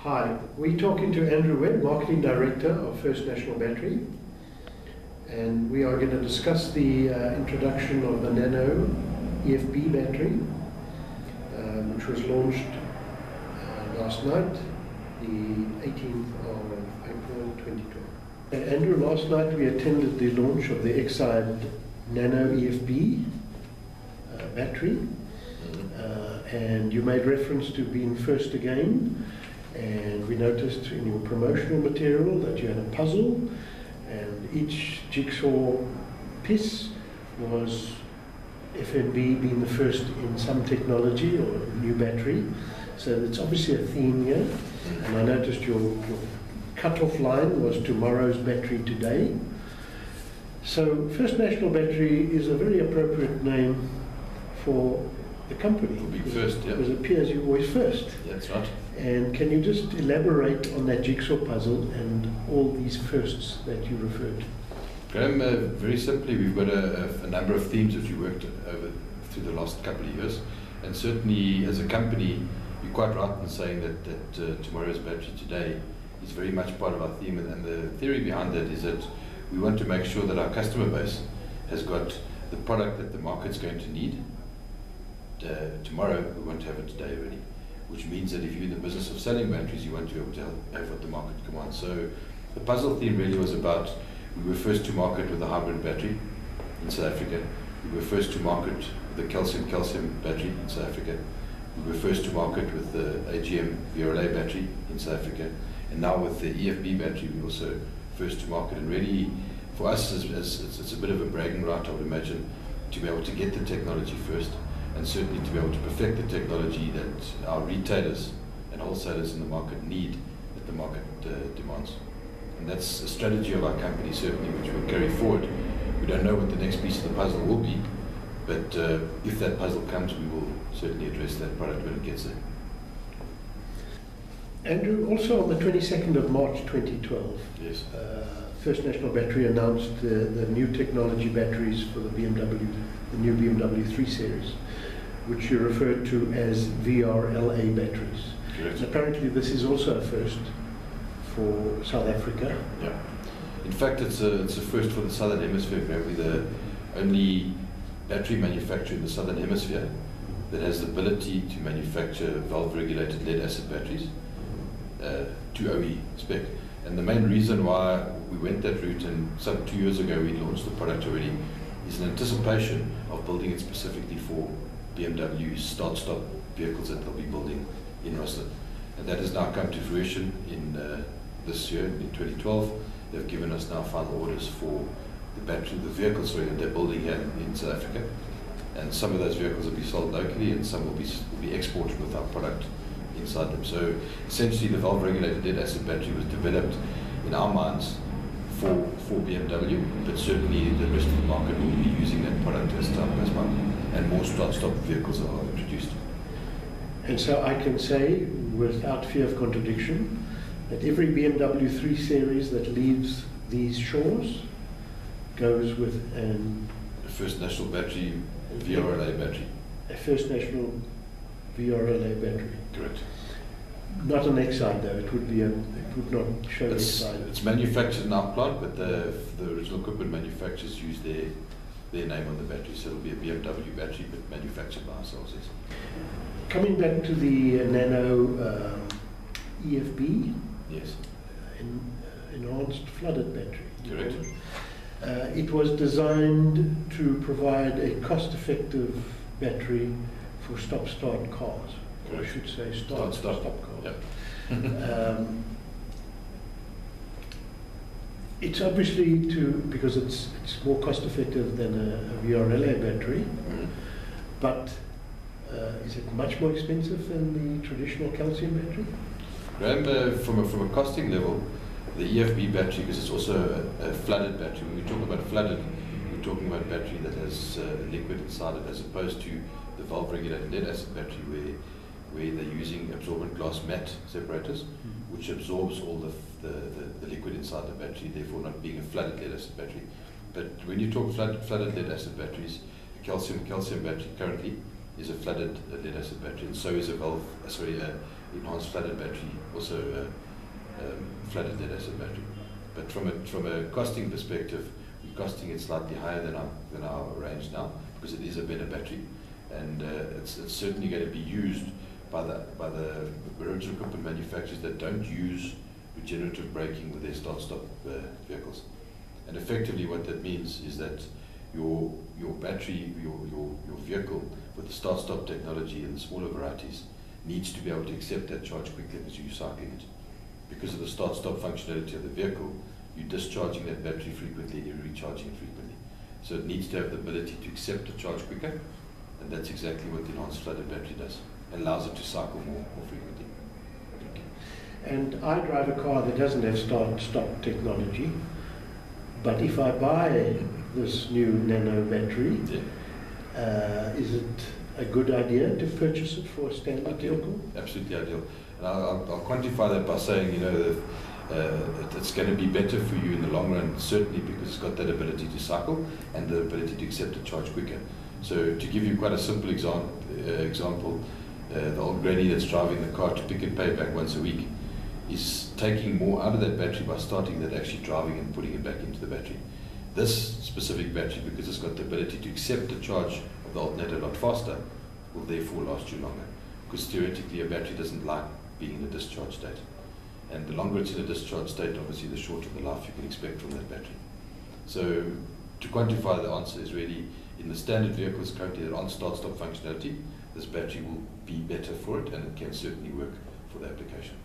Hi, we're talking to Andrew Webb, Marketing Director of First National Battery, and we are going to discuss the introduction of the Nano EFB battery, which was launched last night, the 18th of April 2012. Andrew, last night we attended the launch of the Exide Nano EFB battery, and you made reference to being first again. And we noticed in your promotional material that you had a puzzle, and each jigsaw piece was FNB being the first in some technology or new battery. So it's obviously a theme here. And I noticed your cut-off line was tomorrow's battery today. So First National Battery is a very appropriate name for the company. Be first, yeah. Because it appears you're always first. That's right. And can you just elaborate on that jigsaw puzzle and all these firsts that you referred to? Graham, very simply, we've got a number of themes that we worked over through the last couple of years. And certainly, as a company, you're quite right in saying that tomorrow's battery today is very much part of our theme. And the theory behind that is that we want to make sure that our customer base has got the product that the market's going to need. Tomorrow, we want to have it today already. Which means that if you're in the business of selling batteries, you want to be able to have what the market commands. So the puzzle theme really was about, we were first to market with the hybrid battery in South Africa. We were first to market with the calcium battery in South Africa. We were first to market with the AGM VRLA battery in South Africa. And now with the EFB battery, we're also first to market. And really, for us, it's a bit of a bragging right, I would imagine, to be able to get the technology first, and certainly to be able to perfect the technology that our retailers and wholesalers in the market need, that the market demands. And that's a strategy of our company, certainly, which we'll carry forward. We don't know what the next piece of the puzzle will be, but if that puzzle comes, we will certainly address that product when it gets there. Andrew, also on the 22nd of March 2012, yes. First National Battery announced the new technology batteries for the BMW, the new BMW 3 Series, which you referred to as VRLA batteries. Correct. And apparently this is also a first for South Africa. Yeah. In fact, it's a first for the Southern Hemisphere. Probably the only battery manufacturer in the Southern Hemisphere that has the ability to manufacture valve-regulated lead-acid batteries to OE spec. And the main reason why we went that route, and some 2 years ago we launched the product already, is in anticipation of building it specifically for BMW's start-stop vehicles that they'll be building in Rusland. And that has now come to fruition in this year, in 2012. They've given us now final orders for the vehicles that they're building here in South Africa. And some of those vehicles will be sold locally, and some will be exported with our product inside them. So essentially, the valve-regulated lead-acid battery was developed in our minds for BMW, but certainly the rest of the market will be using that product as time goes by, and more start-stop vehicles are introduced. And so I can say, without fear of contradiction, that every BMW 3 Series that leaves these shores goes with a First National Battery VRLA battery. A First National VRLA battery. Correct. Not an Exide though. It would not show Exide. It's manufactured in our plant, but the original equipment manufacturers use their name on the battery, so it'll be a BMW battery, but manufactured by ourselves. Yes. Coming back to the Nano EFB. Yes. Enhanced flooded battery. Correct. It was designed to provide a cost-effective battery for stop-start cars. Or I should say start-stop cars. Yep. It's obviously because it's more cost-effective than a VRLA battery, but is it much more expensive than the traditional calcium battery? Graham, from a costing level, the EFB battery, because it's also a flooded battery. When we talk about flooded, we're talking about a battery that has liquid inside it, as opposed to the valve-regulated lead-acid battery, where they're using absorbent glass mat separators, which absorbs all the liquid inside the battery, therefore not being a flooded lead-acid battery. But when you talk flooded lead-acid batteries, a calcium battery currently is a flooded lead-acid battery, and so is a enhanced flooded battery also flooded lead acid battery. But from a costing perspective, we're costing it slightly higher than our range now, because it is a better battery, and it's certainly going to be used by the original equipment manufacturers that don't use regenerative braking with their start-stop vehicles. And effectively what that means is that your battery, your vehicle with the start-stop technology and the smaller varieties needs to be able to accept that charge quickly as you're cycling it. Because of the start-stop functionality of the vehicle, you're discharging that battery frequently and you're recharging it frequently. So it needs to have the ability to accept the charge quicker, and that's exactly what the enhanced flooded battery does. It allows it to cycle more frequently. And I drive a car that doesn't have start-stop technology, but if I buy this new Nano Battery, is it a good idea to purchase it for a standard vehicle? Absolutely ideal. And I'll quantify that by saying, you know, that it's going to be better for you in the long run, certainly because it's got that ability to cycle and the ability to accept a charge quicker. So to give you quite a simple example, the old granny that's driving the car to pick and pay back once a week is taking more out of that battery by starting than actually driving and putting it back into the battery. This specific battery, because it's got the ability to accept the charge of the alternator a lot faster, will therefore last you longer. Because theoretically a battery doesn't like being in a discharge state. And the longer it's in a discharge state, obviously the shorter the life you can expect from that battery. So to quantify the answer is really, in the standard vehicles currently that aren't start-stop functionality, this battery will be better for it, and it can certainly work for the application.